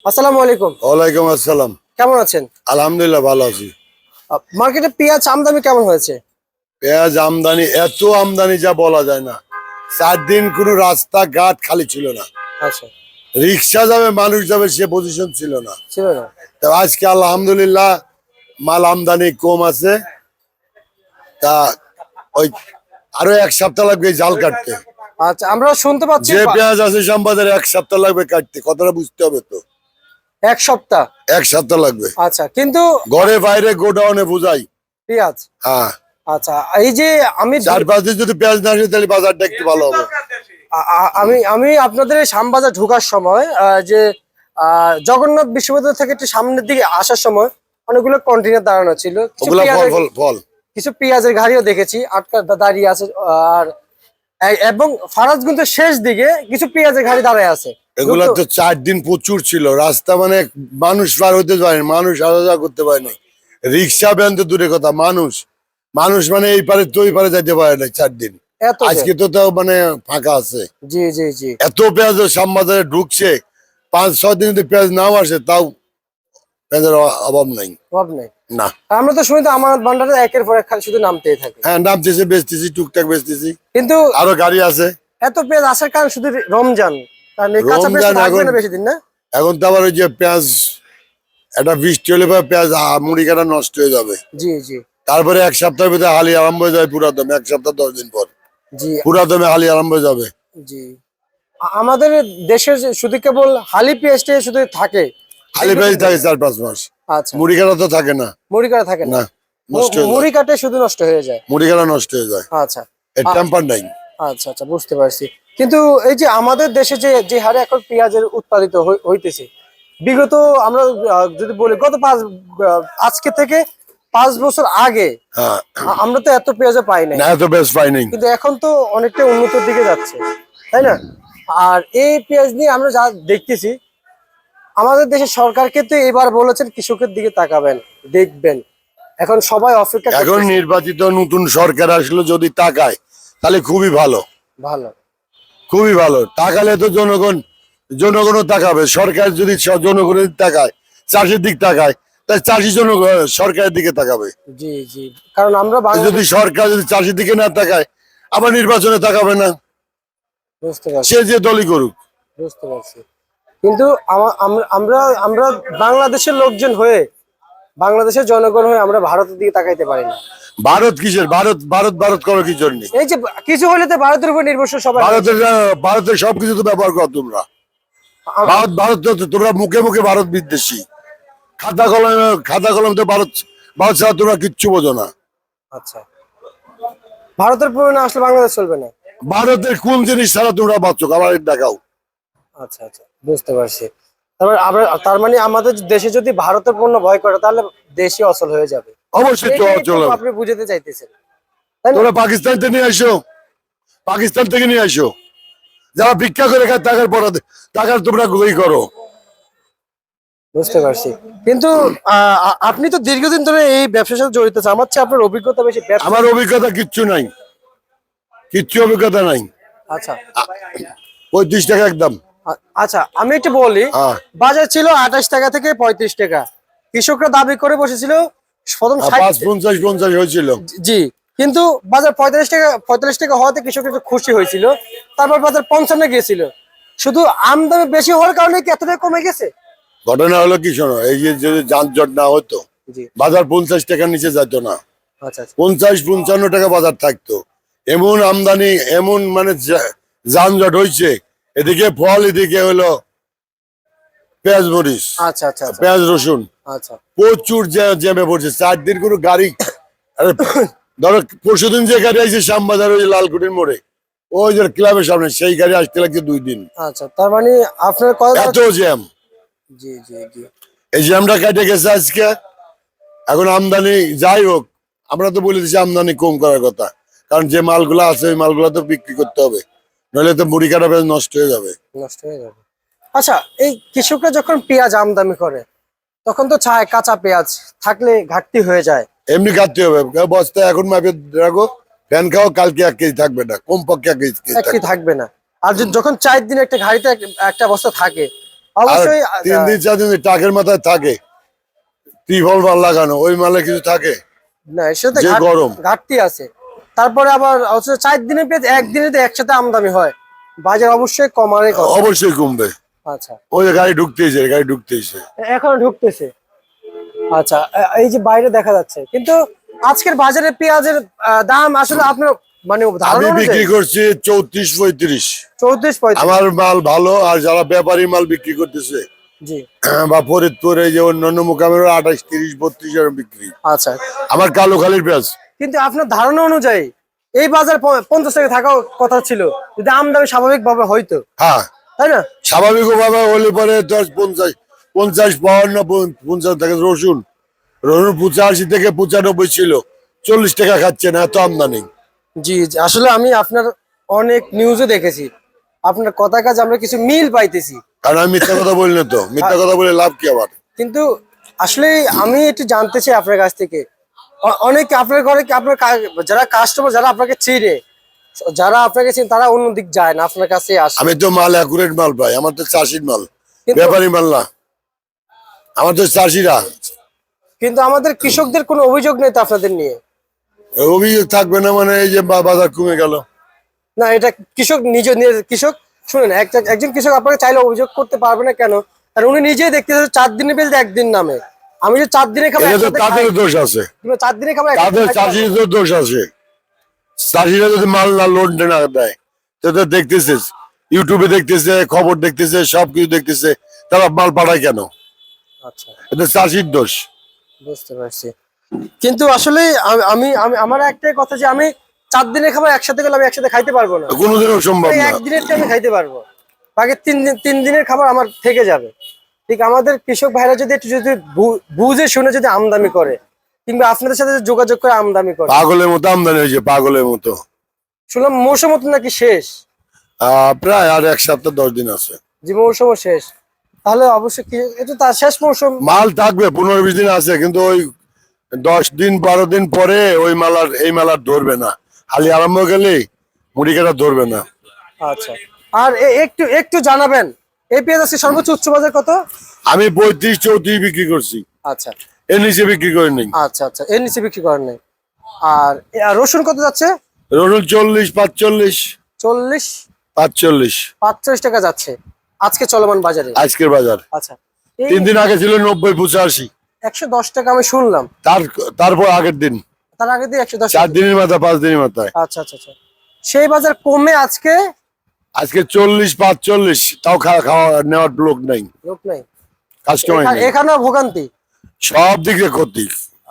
আসসালামু আলাইকুম। ওয়ালাইকুম আসসালাম। কেমন আছেন? আলহামদুলিল্লাহ ভালো আছি। মার্কেটে পেঁয়াজ আমদানি কেমন হয়েছে? পেঁয়াজ আমদানি এত আমদানি যা বলা যায় না। 4 দিন কোনো রাস্তাঘাট খালি ছিল না। আচ্ছা, রিক্সা যাবে মানুষ যাবে সে পজিশন ছিল না। ছিল না। তো আজকে আলহামদুলিল্লাহ মাল আমদানি কম আছে। তা ওই আরো 1 সপ্তাহ লাগবে এই জাল কাটতে। আচ্ছা, আমরা শুনতে পাচ্ছি যে পেঁয়াজ আছে শ্যামবাজারে 1 সপ্তাহ লাগবে কাটতে, কথাটা বুঝতে হবে তো। 1 সপ্তাহ। 1 সপ্তাহ লাগবে। আচ্ছা, কিন্তু ঘরে বাইরে গোডাউনে বুঝাই। পেঁয়াজ। হ্যাঁ, আচ্ছা, এই যে আমি 4-5 দিন যদি পেঁয়াজ না আসে তাহলে বাজারটা একটু ভালো হবে। আমি আমি আপনাদের এই শ্যামবাজার ঢোকার সময় যে জগন্নাথ বিশ্ববিদ্যালয় থেকে একটু সামনের দিকে আসার সময় অনেকগুলো কন্টেইনার দাঁড়ানো ছিল। ওগুলা ফল কিছু পেঁয়াজের গাড়িও দেখেছি আটকা দাঁড়িয়ে আছে। আর এবং ফারাজগঞ্জের শেষ দিকে কিছু পেঁয়াজের গাড়ি দাঁড়ায় আছে। এগুলা তো 4 দিন প্রচুর ছিল রাস্তা, মানে মানুষ পার হতে পারেনি, মানুষ আসা যাওয়া করতে পারেনি। রিক্সা ভ্যান তো দূরে কথা, মানুষ মানুষ মানে এই পারে তো ওই পারে যাইতে পারে না 4 দিন। এত আজকে তো তাও মানে ফাঁকা আছে। জি জি জি। এত পেঁয়াজ শ্যামবাজারে ঢুকছে, 5-6 দিন যদি পেঁয়াজ নাও আসে তাও পেঁয়াজের অভাব নাই। অভাব নেই। না, আমরা তো শুনি তো আমানত ভান্ডারে একের পর এক খালি শুধু নামতেই থাকে। হ্যাঁ নামতেছি, বেচতেছি, টুকটাক বেচতেছি, কিন্তু আরো গাড়ি আছে। এত পেঁয়াজ আসার কারণ শুধু রমজান, কারণ এই কাঁচা পেঁয়াজ রমজান থাকবে এখন না বেশি দিন না। এখন তো আবার ওই যে পেঁয়াজ একটা বৃষ্টি হলে পরে পেঁয়াজ মুড়ি কাটা নষ্ট হয়ে যাবে। জি জি তারপরে 1 সপ্তাহের ভিতরে হালি আরম্ভ হয়ে যাবে পুরাদমে, 1 সপ্তাহ 10 দিন পর জি পুরাদমে হালি আরম্ভ হয়ে যাবে। জি। আমাদের দেশের যে শুধু কেবল হালি পেঁয়াজটা শুধু থাকে। হালি পেঁয়াজ থাকে 4-5 মাস, আচ্ছা, মুড়ি কাটা তো থাকে না। মুড়ি কাটা থাকে না। না, নষ্ট হয়ে মুড়ি যায়, কাটে শুধু নষ্ট হয়ে যায়। মুড়ি কাটা নষ্ট হয়ে যায়। আচ্ছা এর টেম্পার নাই। আচ্ছা আচ্ছা, বুঝতে পারছি। কিন্তু এই যে আমাদের দেশে যে যে হারে এখন পেঁয়াজের উৎপাদিত হইতেছে, বিগত আমরা যদি বলি গত আজকে থেকে 5 বছর আগে হ্যাঁ, আমরা তো এত পেঁয়াজও পাই নাই। না এত বেশ পাই নাই। কিন্তু এখন তো অনেকটা উন্নতির দিকে যাচ্ছে, তাই না? আর এই পেঁয়াজ নিয়ে আমরা যা দেখতেছি, আমাদের দেশের সরকারকে তো এবার বলেছেন কৃষকের দিকে তাকাবেন, দেখবেন। এখন সবাই অপেক্ষা এখন করতেছে। নির্বাচিত নতুন সরকার আসলে যদি তাকায় তাহলে খুবই ভালো, ভালো। খুবই ভালো। তাকালে তো জনগণও তাকাবে। সরকার যদি জনগণের তাকায়, চাষির দিক তাকায়, তাই চাষি সরকারের দিকে তাকাবে। জি জি, কারণ আমরা যদি সরকার যদি চাষির দিকে না তাকায় আবার নির্বাচনে তাকাবে না, বুঝতে পারছি, সে যে দলই করুক। বুঝতে পারছি। কিন্তু আমরা আমরা বাংলাদেশের লোকজন হয়ে, বাংলাদেশের জনগণ হয়ে আমরা ভারতের দিকে তাকাইতে পারি না। ভারত কিসের ভারত, ভারত ভারত করো কি জন্য? এই যে কিছু হলে তো ভারতের উপর নির্ভরশীল সবাই। ভারতের সবকিছু তো ব্যবহার করো তোমরা। ভারত তো তোমরা মুখে মুখে ভারত বিদ্বেষী, খাতা কলমে তো ভারত, ভারত ছাড়া তোমরা কিচ্ছু বোঝো না। আচ্ছা, ভারতের উপর না আসলে বাংলাদেশ চলবে না। ভারতের কোন জিনিস ছাড়া তোমরা বাঁচো আমার দেখাও। আচ্ছা আচ্ছা, বুঝতে পারছি। তার মানে আমাদের দেশে যদি ভারতের পণ্য ভয় করে তাহলে দেশই অচল হয়ে যাবে। অবশ্যই এটাই তো চলো, আপনি বুঝাতে চাইতেছেন, তাই না? তোমরা পাকিস্তান থেকে নিয়ে আসো, পাকিস্তান থেকে নিয়ে আসো। যারা ভিক্ষা করে খায় টাকার তোমরা গই করো। বুঝতে পারছি। কিন্তু আপনি তো দীর্ঘদিন ধরে এই ব্যবসার সাথে জড়িত আছেন, আমার চেয়ে আপনার অভিজ্ঞতা বেশি। আমার অভিজ্ঞতা কিচ্ছু নাই, কিচ্ছু অভিজ্ঞতা নাই। আচ্ছা 35 টাকা একদম। আচ্ছা, আমি একটু বলি। হ্যাঁ, বাজার ছিল 28 টাকা থেকে 35 টাকা। কৃষকরা দাবি করে বসেছিল প্রথম 50 হয়েছিল। জি, কিন্তু বাজার 45 টাকা হওয়াতে কৃষক একটু খুশি হয়েছিল। তারপর বাজার 55 গিয়েছিল। শুধু আমদানি বেশি হওয়ার কারণে কি এতটা কমে গেছে? ঘটনা হলো কি শোনো, এই যে যদি যানজট না হতো জি, বাজার 50 টাকার নিচে যেত না। আচ্ছা আচ্ছা। 50-55 টাকা বাজার থাকতো। এমন আমদানি, এমন মানে যানজট হয়েছে, এদিকে ফল, এদিকে হলো পেঁয়াজ মরিচ, আচ্ছা আচ্ছা আচ্ছা পেঁয়াজ রসুন, আচ্ছা। প্রচুর জ্যামে পড়ছে। 4 দিন কোনো গাড়ি, আরে ধরো পরশুদিন যে গাড়ি আসছে শ্যামবাজার ওই লালকুটির মোড়ে, ওই যে ক্লাবের সামনে, সেই গাড়ি আসতে লাগছে 2 দিন। আচ্ছা, তার মানে আপনার কথা। এত জ্যাম। জি জি জি। এই জ্যামটা কেটে গেছে আজকে। এখন আমদানি যাই হোক, আমরা তো বলে দিচ্ছি আমদানি কম করার কথা, কারণ যে মালগুলো আছে ওই মালগুলো তো বিক্রি করতে হবে, নইলে তো মুড়ি কাটা পেঁয়াজ নষ্ট হয়ে যাবে। নষ্ট হয়ে যাবে। আচ্ছা, এই কৃষকরা যখন পেঁয়াজ আমদানি করে তখন তো চায় কাঁচা পেঁয়াজ থাকলে ঘাটতি হয়ে যায়। এমনি কাটতে হবে, বস্তায় এখন মাপে রাখো, ফ্যান খাও, কালকে 1 কেজি থাকবে না, কমপক্ষে 1 কেজি একটি থাকবে না। আর যখন 4 দিন একটা গাড়িতে একটা বস্তা থাকে, অবশ্যই 3 দিন 4 দিন ট্রাকের মাথায় থাকে ত্রিফল মাল লাগানো, ওই মালে কিছু থাকে না এর সাথে যে গরম। ঘাটতি আছে। তারপরে আবার অথচ 4 দিনের পেঁয়াজ একদিনে তো একসাথে আমদানি হয়, বাজার অবশ্যই কমারই কথা। অবশ্যই কমবে। আচ্ছা, ওই যে গাড়ি ঢুকতেইছে। এখন ঢুকতেছে। আচ্ছা, এই যে বাইরে দেখা যাচ্ছে, কিন্তু আজকের বাজারে পেঁয়াজের দাম আসলে আপনার মানে আমি ধারণা অনুযায়ী বিক্রি করছি 34-35। 34-35। আমার মাল ভালো, আর যারা ব্যাপারী মাল বিক্রি করতেছে জি, বা ফরিদপুর এই যে অন্যান্য মোকামের 28-30-32 এরকম বিক্রি। আচ্ছা, আমার কালো খালির পেঁয়াজ। কিন্তু আপনার ধারণা অনুযায়ী এই বাজার 50 টাকা থাকার কথা ছিল যদি আমদানি স্বাভাবিক ভাবে হইতো, হ্যাঁ, তাই না? স্বাভাবিক ভাবে হলে পরে 10-50 থেকে রসুন 85 থেকে 95 ছিল, 40 টাকা খাচ্ছে না, এত আমদানি। জি জি, আসলে আমি আপনার অনেক নিউজে দেখেছি, আপনার কথা কাজ আমরা কিছু মিল পাইতেছি। কারণ আমি মিথ্যা কথা বলি না, তো মিথ্যা কথা বলে লাভ কি আবার। কিন্তু আসলে আমি একটু জানতে চাই আপনার কাছ থেকে, অনেক আপনার ঘরে কি আপনার যারা কাস্টমার যারা আপনাকে চিনে, যারা আপনাকে চিনে তারা অন্যদিক যায় না, আপনার কাছে আসে। আমি তো মাল অ্যাকুরেট মাল পাই, আমার তো চাষির মাল, কিন্তু- ব্যাপারী মাল না, আমার তো চাষিরা। কিন্তু আমাদের কৃষকদের কোনো অভিযোগ নেই তো আপনাদের নিয়ে। অভিযোগ থাকবে না মানে এই যে বাজার কমে গেল। না, এটা কৃষক কৃষক শুনেন, একজন কৃষক আপনাকে চাইলে অভিযোগ করতে পারবে না, কেন? কারণ উনি নিজেই দেখতেছে 4 দিনে বেলতে একদিন নামে। আমি যে 4 দিনে খাবার এটা তো তাদের দোষ আছে, 4 দিনে খাবার তাদের চাষিদের দোষ আছে। চাষিরা যদি মাল না লোড না দেয়, তো তো দেখতেছিস ইউটিউবে দেখতেছে, খবর দেখতেছে, সবকিছু দেখতেছে, তারা মাল পাঠায় কেন? আচ্ছা, এটা চাষির দোষ। বুঝতে পারছি। কিন্তু আসলে আমি আমি আমার একটাই কথা যে আমি 4 দিনের খাবার একসাথে গেলে আমি একসাথে খাইতে পারবো না। কোনোদিনও সম্ভব এই না। একদিনেরটা আমি খাইতে পারবো, বাকি 3 দিনের খাবার আমার থেকে যাবে। ঠিক আমাদের কৃষক ভাইরা যদি একটু যদি বুঝে শুনে যদি আমদানি করে, কিংবা আপনাদের সাথে যদি যোগাযোগ করে আমদানি করে। পাগলের মতো আমদানি হয়েছে, পাগলের মতো। শুনলাম মৌসুম তো নাকি শেষ, প্রায় আর 1 সপ্তাহ 10 দিন আছে। যে মৌসুমও শেষ, তাহলে অবশ্যই এটা তার শেষ মৌসুম। মাল থাকবে 15-20 দিন আছে, কিন্তু ওই 10 দিন 12 দিন পরে ওই এই মালার ধরবে না, হালি আরম্ভ গেলে মুড়ি কাটা ধরবে না। আচ্ছা, আর একটু একটু জানাবেন এই পেঁয়াজ আছে সর্বোচ্চ উচ্চ বাজার কত? আমি 35-34 বিক্রি করছি, আচ্ছা এর নিচে বিক্রি করে নেই। আচ্ছা, আচ্ছা, এর নিচে বিক্রি করেন নাই। আর রসুন কত যাচ্ছে? রসুন 40-45। 40-45 45 টাকা যাচ্ছে আজকে চলমান বাজারে। আজকের বাজার। আচ্ছা, এই 3 দিন আগে ছিল 90-85। 110 টাকা আমি শুনলাম, তারপর আগের দিন তার আগে দিয়ে 110 4 দিনের মাথায় 5 দিনের মাথায় আচ্ছা আচ্ছা আচ্ছা, সেই বাজার কমে আজকে আজকে 40-45, তাও খাওয়া নেওয়ার লোক নাই, লোক নাই, কাস্টমার নেই, এখানেও ভোগান্তি। সব দিকে ক্ষতি।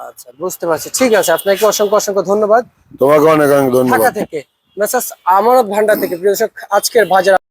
আচ্ছা, বুঝতে পারছি। ঠিক আছে, আপনাকে অসংখ্য অসংখ্য ধন্যবাদ। তোমাকে অনেক অনেক ধন্যবাদ। ঢাকা থেকে মেসার্স আমানত ভান্ডার থেকে প্রিয় দর্শক, আজকের বাজার